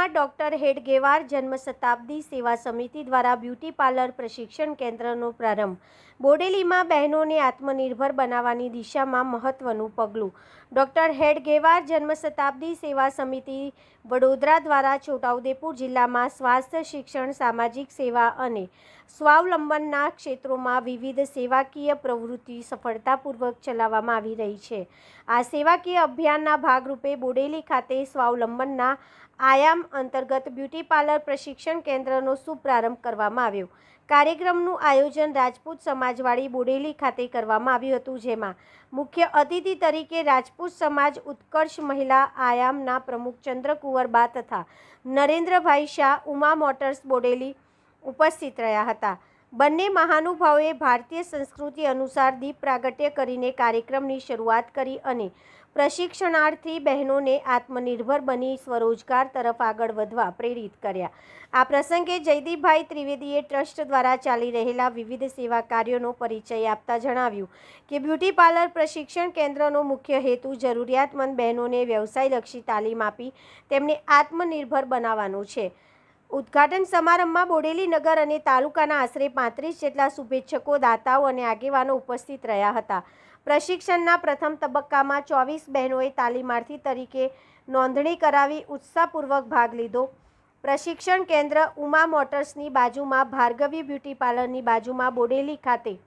બોડેલીમાં doctor Hedgewar જન્મ શતાબ્દી સેવા સમિતિ દ્વારા બ્યુટી પાર્લર પ્રશિક્ષણ કેન્દ્રનો પ્રારંભ. બોડેલીમાં બહેનોને આત્મનિર્ભર બનાવવાની દિશામાં મહત્વનું પગલું. ડૉક્ટર હેડગેવાર જન્મ શતાબ્દી સેવા સમિતિ વડોદરા દ્વારા છોટાઉદેપુર જિલ્લામાં સ્વાસ્થ્ય, શિક્ષણ, સામાજિક સેવા અને સ્વાવલંબનના ક્ષેત્રોમાં વિવિધ સેવાકીય પ્રવૃત્તિ સફળતાપૂર્વક ચલાવવામાં આવી રહી છે. આ સેવાકીય અભિયાનના ભાગરૂપે બોડેલી ખાતે સ્વાવલંબનના આયામ અંતર્ગત બ્યુટી પાર્લર પ્રશિક્ષણ કેન્દ્રનો શુભારંભ કરવામાં આવ્યો. કાર્યક્રમનું આયોજન રાજપૂત સમાજવાડી બોડેલી ખાતે કરવામાં આવ્યું હતું, જેમાં મુખ્ય અતિથિ તરીકે રાજપૂત સમાજ ઉત્કર્ષ મહિલા આયામના પ્રમુખ ચંદ્રકુંવરબા તથા નરેન્દ્રભાઈ શાહ, ઉમા મોટર્સ બોડેલી ઉપસ્થિત રહ્યા હતા. બંને મહાનુભાવોએ ભારતીય સંસ્કૃતિ અનુસાર દીપ પ્રાગટ્ય કરીને કાર્યક્રમની શરૂઆત કરી અને પ્રશિક્ષણાર્થી બહેનોને આત્મનિર્ભર બની સ્વરોજગાર તરફ આગળ વધવા પ્રેરિત કર્યા. આ પ્રસંગે જયદીપભાઈ ત્રિવેદીએ ટ્રસ્ટ દ્વારા ચાલી રહેલા વિવિધ સેવા કાર્યોનો પરિચય આપતા જણાવ્યું કે બ્યુટી પાર્લર પ્રશિક્ષણ કેન્દ્રનો મુખ્ય હેતુ જરૂરિયાતમંદ બહેનોને વ્યવસાયલક્ષી તાલીમ આપી તેમને આત્મનિર્ભર બનાવવાનો છે. ઉદ્ઘાટન સમારંભમાં બોડેલી નગર અને તાલુકાના આશરે 35 જેટલા શુભેચ્છકો, દાતાઓ અને આગેવાનો ઉપસ્થિત રહ્યા હતા. પ્રશિક્ષણના પ્રથમ તબક્કામાં 24 બહેનોએ તાલીમાર્થી તરીકે નોંધણી કરાવી ઉત્સાહપૂર્વક ભાગ લીધો. પ્રશિક્ષણ કેન્દ્ર ઉમા મોટર્સની બાજુમાં ભાર્ગવી બ્યુટી પાર્લરની બાજુમાં બોડેલી ખાતે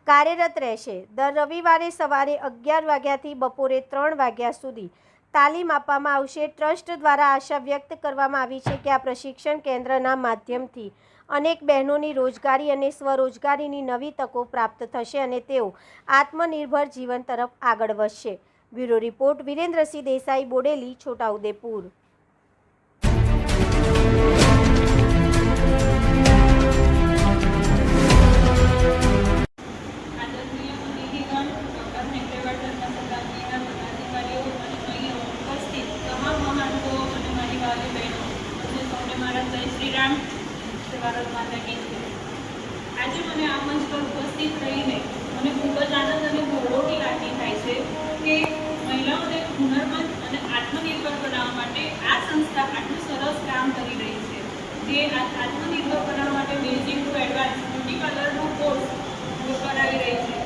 કાર્યરત રહેશે. દર રવિવારે સવારે 11 વાગ્યાથી બપોરે 3 વાગ્યા સુધી તાલીમ આપવામાં આવશે. ટ્રસ્ટ દ્વારા આશા વ્યક્ત કરવામાં આવી છે કે આ પ્રશિક્ષણ કેન્દ્રના માધ્યમથી અનેક બહેનોની રોજગારી અને સ્વરોજગારીની નવી તકો પ્રાપ્ત થશે અને તેઓ આત્મનિર્ભર જીવન તરફ આગળ વધશે. Bureau report Virendrasinh Desai, Bodeli, Chhotaudepur. આજે મને આ મંચ પર ઉપસ્થિત રહીને મને ખૂબ જ આનંદ અને ગૌરવની લાગણી થાય છે કે મહિલાઓને હુનરમંદ અને આત્મનિર્ભર બનાવવા માટે આ સંસ્થા આટલું સરસ કામ કરી રહી છે. જે આત્મનિર્ભર બનાવવા માટે બેઝિક ટુ એડવાન્સ બ્યુટી પાર્લરનો કોર્સ કરાવી રહી છે.